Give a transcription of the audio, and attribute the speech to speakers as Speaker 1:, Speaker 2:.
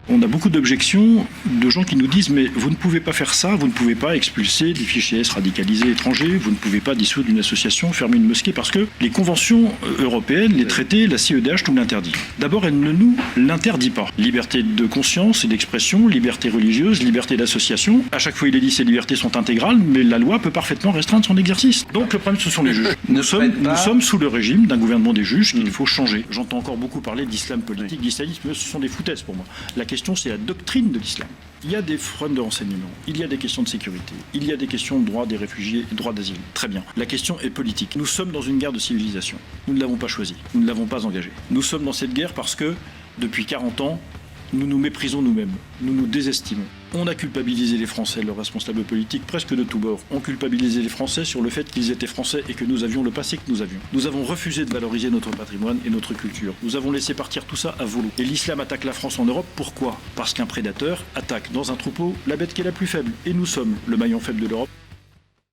Speaker 1: On a beaucoup d'objections de gens qui nous disent mais vous ne pouvez pas faire ça, vous ne pouvez pas expulser des fichiers S radicalisés étrangers, vous ne pouvez pas dissoudre une association, fermer une mosquée parce que les conventions européennes, les traités, la CEDH nous l'interdit. D'abord, elle ne nous l'interdit pas. Liberté de conscience et d'expression, liberté religieuse, liberté d'association. À chaque fois, il est dit que ces libertés sont intégrales, mais la loi peut parfaitement restreindre son exercice. Donc le problème, ce sont les juges. Nous sommes sous le régime d'un gouvernement des juges qu'il faut changer. J'entends encore beaucoup parler d'islam politique, d'islamisme, mais ce sont des foutaises pour moi. La question, c'est la doctrine de l'islam. Il y a des fronts de renseignement, il y a des questions de sécurité, il y a des questions de droit des réfugiés et droit d'asile. Très bien. La question est politique. Nous sommes dans une guerre de civilisation. Nous ne l'avons pas choisie. Nous ne l'avons pas engagée. Nous sommes dans cette guerre parce que, depuis 40 ans, nous nous méprisons nous-mêmes. Nous nous désestimons. On a culpabilisé les Français, leurs responsables politiques, presque de tous bords. On culpabilisé les Français sur le fait qu'ils étaient Français et que nous avions le passé que nous avions. Nous avons refusé de valoriser notre patrimoine et notre culture. Nous avons laissé partir tout ça à volo. Et l'islam attaque la France en Europe. Pourquoi ? Parce qu'un prédateur attaque dans un troupeau la bête qui est la plus faible. Et nous sommes le maillon faible de l'Europe.